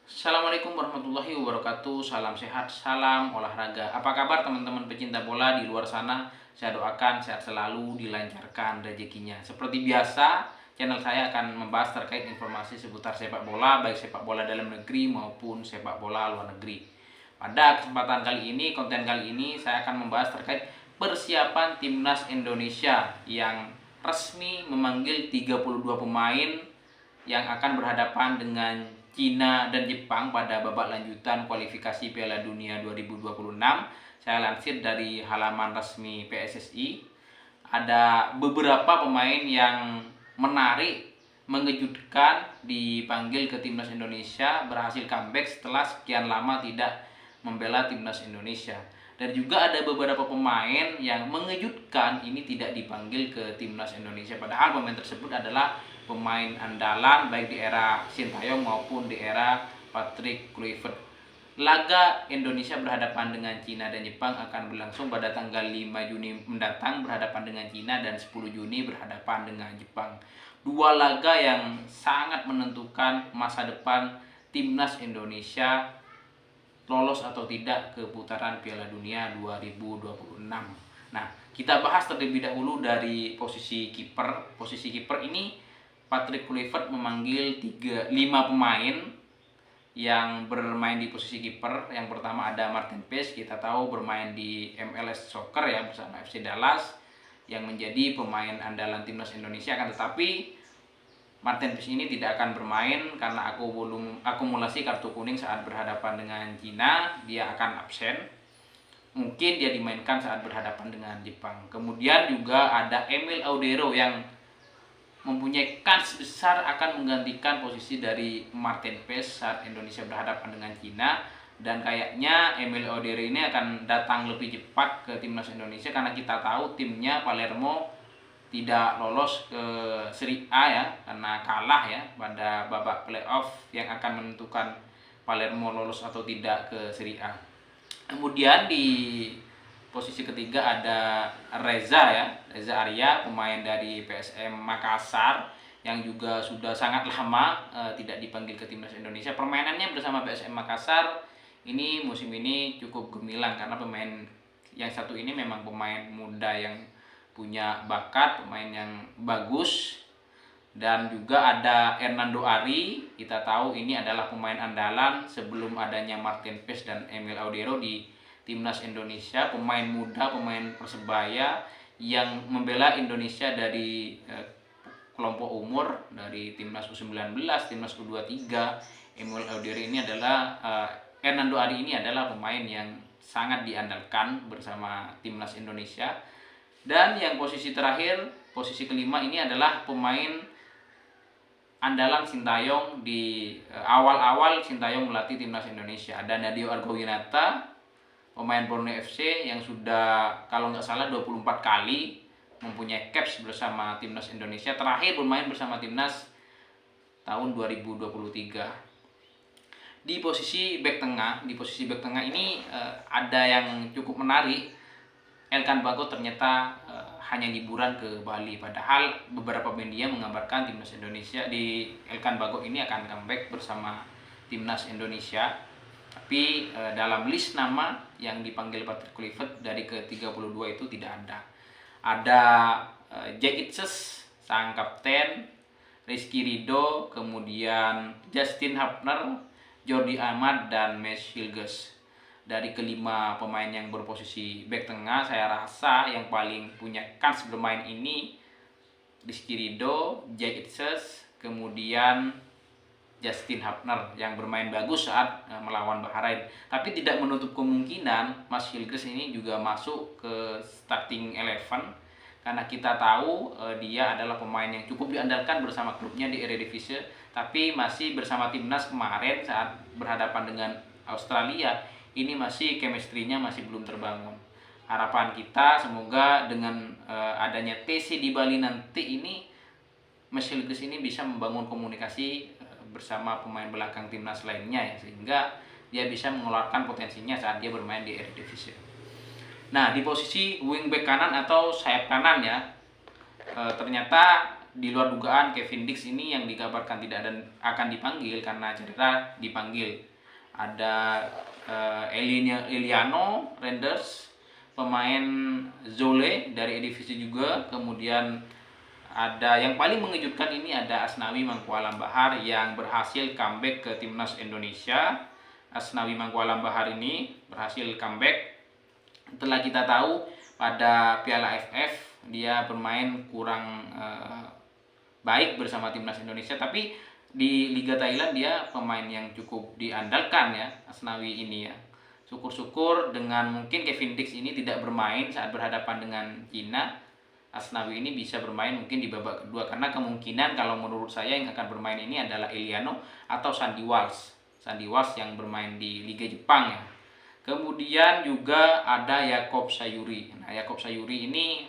Assalamualaikum warahmatullahi wabarakatuh. Salam sehat, salam olahraga. Apa kabar teman-teman pecinta bola di luar sana? Saya doakan sehat selalu, dilancarkan rezekinya. Seperti biasa, channel saya akan membahas terkait informasi seputar sepak bola, baik sepak bola dalam negeri maupun sepak bola luar negeri. Pada kesempatan kali ini, konten kali ini saya akan membahas terkait persiapan timnas Indonesia yang resmi memanggil 32 pemain yang akan berhadapan dengan Cina dan Jepang pada babak lanjutan kualifikasi Piala Dunia 2026. Saya lansir dari halaman resmi PSSI. Ada beberapa pemain yang menarik, mengejutkan, dipanggil ke timnas Indonesia, berhasil comeback setelah sekian lama tidak membela timnas Indonesia. Dan juga ada beberapa pemain yang mengejutkan ini tidak dipanggil ke timnas Indonesia, padahal pemain tersebut adalah pemain andalan baik di era Sintayong maupun di era Patrick Kluivert. Laga Indonesia berhadapan dengan Cina dan Jepang akan berlangsung pada tanggal 5 Juni mendatang, berhadapan dengan Cina, dan 10 Juni berhadapan dengan Jepang. Dua laga yang sangat menentukan masa depan timnas Indonesia lolos atau tidak ke putaran Piala Dunia 2026. Nah, kita bahas terlebih dahulu dari posisi kiper. Posisi kiper ini Patrick Kluivert memanggil 5 pemain yang bermain di posisi kiper. Yang pertama ada Martin Paes, kita tahu bermain di MLS Soccer ya bersama FC Dallas, yang menjadi pemain andalan timnas Indonesia. Akan tetapi Martin Paes ini tidak akan bermain karena akumulasi kartu kuning saat berhadapan dengan Cina. Dia akan absen. Mungkin dia dimainkan saat berhadapan dengan Jepang. Kemudian juga ada Emil Audero yang mempunyai kans besar akan menggantikan posisi dari Martin Paes saat Indonesia berhadapan dengan Cina. Dan kayaknya Emil Audero ini akan datang lebih cepat ke timnas Indonesia karena kita tahu timnya Palermo tidak lolos ke Serie A ya, karena kalah ya pada babak playoff yang akan menentukan Palermo lolos atau tidak ke Serie A. Kemudian di posisi ketiga ada Reza Arya, pemain dari PSM Makassar yang juga sudah sangat lama tidak dipanggil ke timnas Indonesia. Permainannya bersama PSM Makassar ini musim ini cukup gemilang karena pemain yang satu ini memang pemain muda yang punya bakat, pemain yang bagus. Dan juga ada Hernando Ari, kita tahu ini adalah pemain andalan sebelum adanya Martin Paes dan Emil Audero di timnas Indonesia. Pemain muda, pemain Persebaya yang membela Indonesia dari kelompok umur, dari timnas U19, timnas U23. Emil Audero ini adalah Hernando Ari ini adalah pemain yang sangat diandalkan bersama timnas Indonesia. Dan yang posisi terakhir, posisi kelima ini adalah pemain andalan Sintayong di awal-awal Sintayong melatih timnas Indonesia. Ada Nadio Argawinata, pemain Borneo FC yang sudah kalau nggak salah 24 kali mempunyai caps bersama timnas Indonesia. Terakhir bermain bersama timnas tahun 2023. Di posisi bek tengah ini ada yang cukup menarik. Elkan Bagot ternyata hanya liburan ke Bali, padahal beberapa media mengabarkan timnas Indonesia di Elkan Bagot ini akan comeback bersama timnas Indonesia. Tapi dalam list nama yang dipanggil Patrick Kluivert dari ke-32 itu tidak ada. Ada Jack Itses sang kapten, Rizky Ridho, kemudian Justin Hapner, Jordi Amat, dan Mesh Hilgers. Dari kelima pemain yang berposisi back tengah, saya rasa yang paling punya kans bermain ini Rizky Ridho, Jack Itses, kemudian Justin Hapner yang bermain bagus saat melawan Bahrain. Tapi tidak menutup kemungkinan Mas Hilgers ini juga masuk ke starting 11 karena kita tahu dia adalah pemain yang cukup diandalkan bersama klubnya di Eredivisie, tapi masih bersama timnas kemarin saat berhadapan dengan Australia. Ini masih chemistry-nya masih belum terbangun. Harapan kita semoga dengan adanya TC di Bali nanti ini Mas Hilgers ini bisa membangun komunikasi bersama pemain belakang timnas lainnya ya, sehingga dia bisa mengeluarkan potensinya saat dia bermain di Eredivisie. Nah, di posisi wingback kanan atau sayap kanan ya, ternyata di luar dugaan Kevin Dix ini yang dikabarkan tidak akan dipanggil karena cedera dipanggil. Ada Eliano Renders, pemain Zole dari Eredivisie juga. Kemudian ada yang paling mengejutkan ini ada Asnawi Mangkualam Bahar yang berhasil comeback ke timnas Indonesia. Asnawi Mangkualam Bahar ini berhasil comeback setelah kita tahu pada Piala AFF dia bermain kurang baik bersama timnas Indonesia, tapi di Liga Thailand dia pemain yang cukup diandalkan ya, Asnawi ini ya. Syukur-syukur dengan mungkin Kevin Dix ini tidak bermain saat berhadapan dengan Cina, Asnawi ini bisa bermain mungkin di babak kedua, karena kemungkinan kalau menurut saya yang akan bermain ini adalah Eliano atau Sandy Walsh yang bermain di Liga Jepang ya. Kemudian juga ada Yakob Sayuri. Nah, Yakob Sayuri ini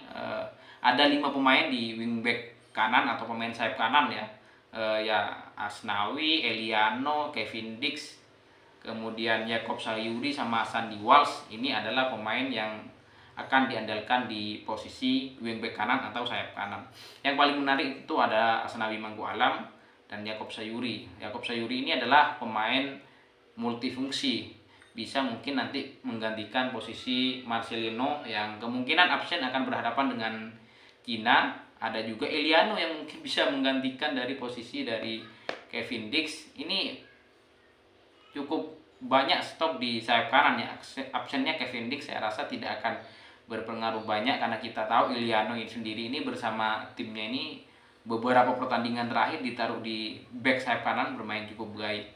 ada 5 pemain di wingback kanan atau pemain sayap kanan ya. Ya Asnawi, Eliano, Kevin Dix, kemudian Yakob Sayuri sama Sandy Walsh. Ini adalah pemain yang akan diandalkan di posisi wingback kanan atau sayap kanan. Yang paling menarik itu ada Asnawi Mangkualam dan Yakob Sayuri. Yakob Sayuri ini adalah pemain multifungsi, bisa mungkin nanti menggantikan posisi Marcelino yang kemungkinan absen akan berhadapan dengan Cina. Ada juga Eliano yang mungkin bisa menggantikan dari posisi dari Kevin Dix. Ini cukup banyak stok di sayap kanan ya. Absennya Kevin Dix saya rasa tidak akan berpengaruh banyak, karena kita tahu Eliano sendiri ini bersama timnya ini beberapa pertandingan terakhir ditaruh di back sayap kanan bermain cukup baik.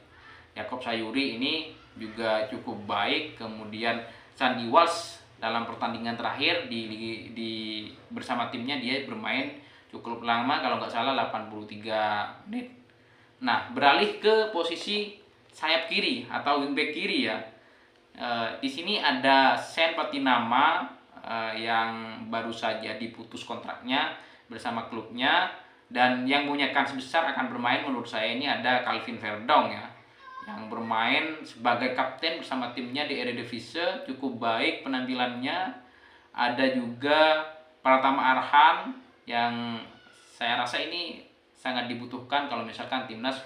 Yakob Sayuri ini juga cukup baik. Kemudian Sandy Walsh dalam pertandingan terakhir di bersama timnya dia bermain cukup lama, kalau nggak salah 83 menit. Nah, beralih ke posisi sayap kiri atau wingback kiri ya. Di sini ada Sen Patinama yang baru saja diputus kontraknya bersama klubnya, dan yang punya kans besar akan bermain menurut saya ini ada Calvin Verdong ya, yang bermain sebagai kapten bersama timnya di Eredivisie, cukup baik penampilannya. Ada juga Pratama Arhan yang saya rasa ini sangat dibutuhkan kalau misalkan timnas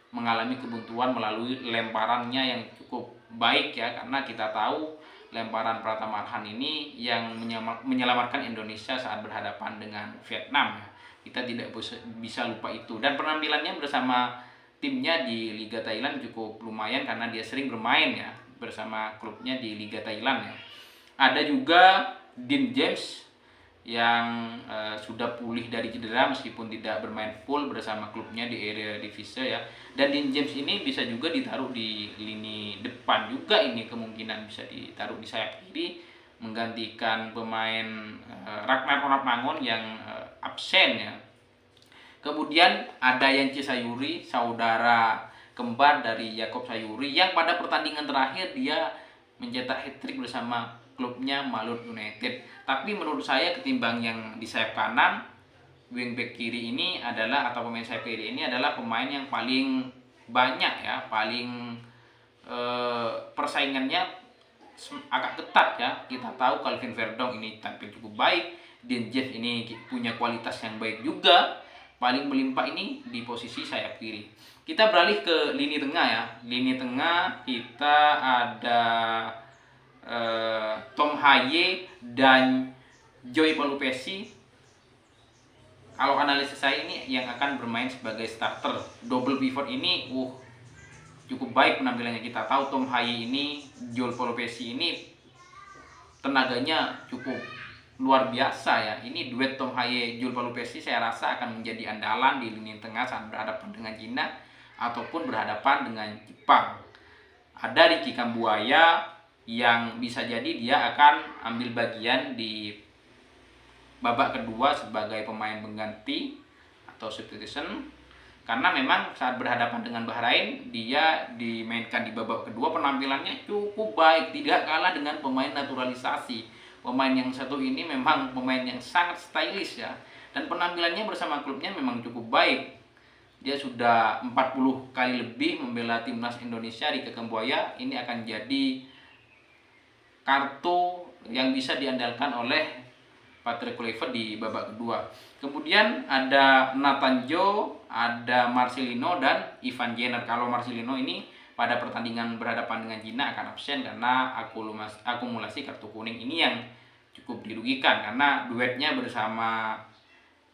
mengalami kebuntuan melalui lemparannya yang cukup baik ya, karena kita tahu lemparan Pratama Arhan ini yang menyelamatkan Indonesia saat berhadapan dengan Vietnam ya. Kita tidak bisa lupa itu, dan penampilannya bersama timnya di Liga Thailand cukup lumayan karena dia sering bermain ya bersama klubnya di Liga Thailand ya. Ada juga Dean James yang sudah pulih dari cedera meskipun tidak bermain full bersama klubnya di Eredivisie ya. Dan Dean James ini bisa juga ditaruh di lini depan juga, ini kemungkinan bisa ditaruh di sayap kiri menggantikan pemain Ragnar Onapmangon yang absen ya. Kemudian ada Yance Sayuri, saudara kembar dari Yakob Sayuri, yang pada pertandingan terakhir dia mencetak hat-trick bersama klubnya Malut United. Tapi menurut saya ketimbang yang di sayap kanan, wingback kiri ini adalah, atau pemain sayap kiri ini adalah pemain yang paling banyak ya, paling persaingannya agak ketat ya. Kita tahu Calvin Verdong ini tampil cukup baik, Dean James ini punya kualitas yang baik juga. Paling melimpah ini di posisi sayap kiri. Kita beralih ke lini tengah ya. Lini tengah kita ada Tom Haye dan Joy Palupesi. Kalau analisis saya ini yang akan bermain sebagai starter. Double pivot ini cukup baik penampilannya. Kita tahu Tom Haye ini, Joy Palupesi ini tenaganya cukup luar biasa ya. Ini duet Tom Haye Joy Palupesi saya rasa akan menjadi andalan di lini tengah saat berhadapan dengan Cina ataupun berhadapan dengan Jepang. Ada Ricky Kambuaya yang bisa jadi dia akan ambil bagian di babak kedua sebagai pemain pengganti atau substitution, karena memang saat berhadapan dengan Bahrain dia dimainkan di babak kedua, penampilannya cukup baik, tidak kalah dengan pemain naturalisasi. Pemain yang satu ini memang pemain yang sangat stylish ya, dan penampilannya bersama klubnya memang cukup baik. Dia sudah 40 kali lebih membela timnas Indonesia. Ricky Kambuaya ini akan jadi kartu yang bisa diandalkan oleh Patrick Kluivert di babak kedua. Kemudian ada Nathan Joe, ada Marcelino dan Ivan Jenner. Kalau Marcelino ini pada pertandingan berhadapan dengan Cina akan absen karena akumulasi kartu kuning ini yang cukup dirugikan, karena duetnya bersama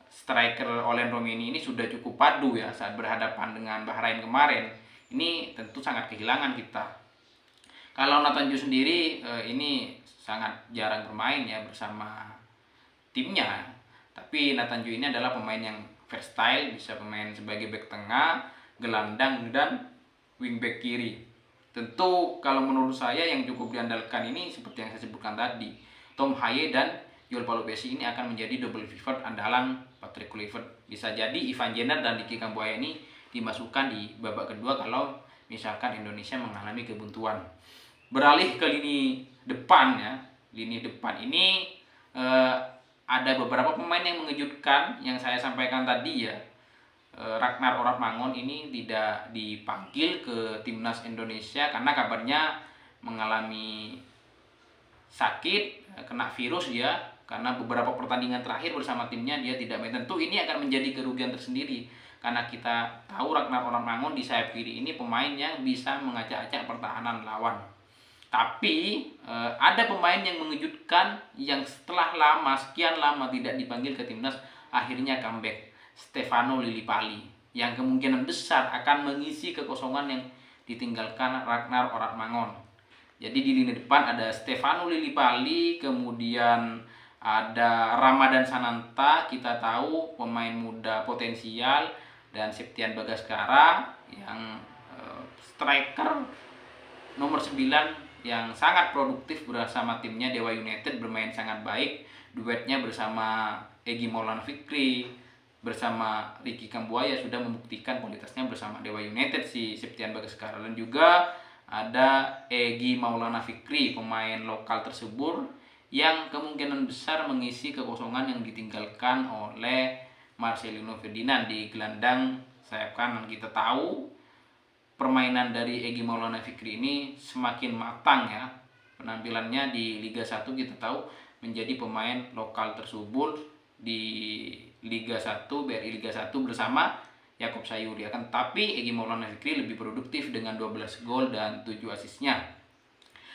striker Olen Romeni ini sudah cukup padu ya saat berhadapan dengan Bahrain kemarin. Ini tentu sangat kehilangan kita. Kalau Nathan Joe sendiri ini sangat jarang bermain ya bersama timnya. Tapi Nathan Joe ini adalah pemain yang versatile, bisa bermain sebagai bek tengah, gelandang dan wingback kiri. Tentu kalau menurut saya yang cukup diandalkan ini seperti yang saya sebutkan tadi, Tom Haye dan Joel Palupesi ini akan menjadi double pivot andalan Patrick Kluivert. Bisa jadi Ivan Jenner dan Ricky Kambuaya ini dimasukkan di babak kedua kalau misalkan Indonesia mengalami kebuntuan. Beralih ke lini depan ya. Lini depan ini ada beberapa pemain yang mengejutkan yang saya sampaikan tadi ya. Ragnar Oratmangun ini tidak dipanggil ke timnas Indonesia karena kabarnya mengalami sakit, kena virus ya, karena beberapa pertandingan terakhir bersama timnya dia tidak main. Tentu ini akan menjadi kerugian tersendiri karena kita tahu Ragnar Oratmangun di sayap kiri ini pemain yang bisa mengacak-acak pertahanan lawan. Tapi ada pemain yang mengejutkan yang setelah sekian lama tidak dipanggil ke timnas akhirnya comeback. Stefano Lillipali yang kemungkinan besar akan mengisi kekosongan yang ditinggalkan Ragnar Oratmangun. Jadi di lini depan ada Stefano Lillipali, kemudian ada Ramadan Sananta, kita tahu pemain muda potensial, dan Septian Bagaskara yang striker nomor 9 yang sangat produktif bersama timnya Dewa United, bermain sangat baik. Duetnya bersama Egy Maulana Fikri, bersama Ricky Kambuaya sudah membuktikan kualitasnya bersama Dewa United si Septian Bagaskara. Dan juga ada Egy Maulana Fikri, pemain lokal tersebut yang kemungkinan besar mengisi kekosongan yang ditinggalkan oleh Marcelino Ferdinand di gelandang sayap kanan. Kita tahu permainan dari Egy Maulana Fikri ini semakin matang ya. Penampilannya di Liga 1 kita tahu menjadi pemain lokal tersebut di Liga 1, BRI Liga 1 bersama Yakob Sayuri. Akan tapi Egy Maulana Fikri lebih produktif dengan 12 gol dan 7 asisnya.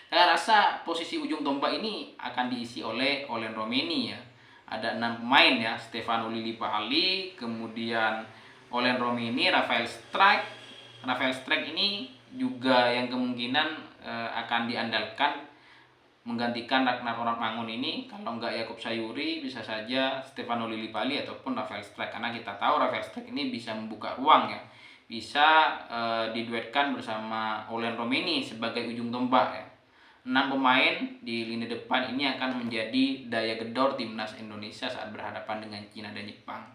Saya rasa posisi ujung tombak ini akan diisi oleh Olen Romeni ya. Ada 6 pemain ya, Stefano Lillipali, kemudian Olen Romeni, Rafael Strijk ini juga yang kemungkinan akan diandalkan menggantikan Ragnar Oratmangun ini. Kalau enggak Yakob Sayuri, bisa saja Stefano Lillipali ataupun Rafael Strijk, karena kita tahu Rafael Strijk ini bisa membuka ruang ya, bisa diduetkan bersama Olen Romeni sebagai ujung tombak ya. 6 pemain di lini depan ini akan menjadi daya gedor timnas Indonesia saat berhadapan dengan Cina dan Jepang.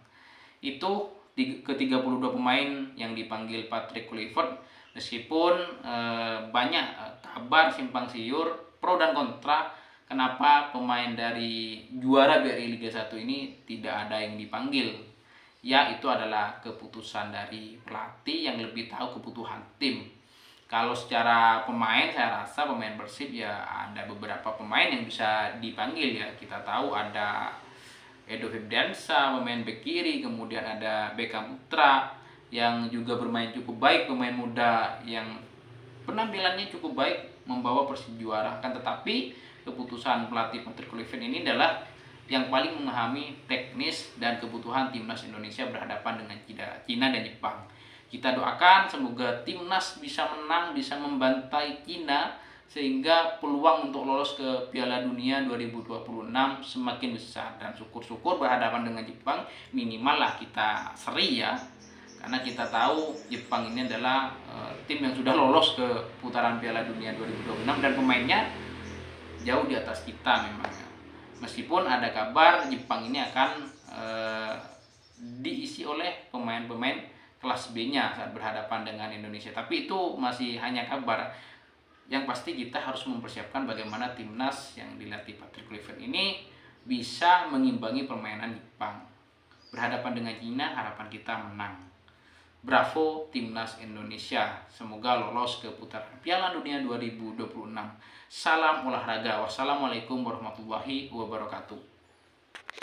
Itu ke-32 pemain yang dipanggil Patrick Kluivert, meskipun banyak kabar simpang siur, pro dan kontra, kenapa pemain dari juara BRI Liga 1 ini tidak ada yang dipanggil. Ya, itu adalah keputusan dari pelatih yang lebih tahu kebutuhan tim. Kalau secara pemain, saya rasa pemain Persib ya ada beberapa pemain yang bisa dipanggil ya. Kita tahu ada Edo Febriansa, pemain bek kiri, kemudian ada Beckham Putra yang juga bermain cukup baik, pemain muda yang penampilannya cukup baik, membawa Persib juara. Kan tetapi keputusan pelatih Patrick Kluivert ini adalah yang paling memahami teknis dan kebutuhan timnas Indonesia berhadapan dengan Cina dan Jepang. Kita doakan semoga timnas bisa menang, bisa membantai Cina sehingga peluang untuk lolos ke Piala Dunia 2026 semakin besar. Dan syukur-syukur berhadapan dengan Jepang minimal lah kita seri ya. Karena kita tahu Jepang ini adalah tim yang sudah lolos ke putaran Piala Dunia 2026 dan pemainnya jauh di atas kita memang. Meskipun ada kabar Jepang ini akan diisi oleh pemain-pemain kelas B-nya saat berhadapan dengan Indonesia. Tapi itu masih hanya kabar. Yang pasti kita harus mempersiapkan bagaimana timnas yang dilatih Patrick Kluivert ini bisa mengimbangi permainan Jepang. Berhadapan dengan Cina, harapan kita menang. Bravo timnas Indonesia. Semoga lolos ke putaran Piala Dunia 2026. Salam olahraga. Wassalamualaikum warahmatullahi wabarakatuh.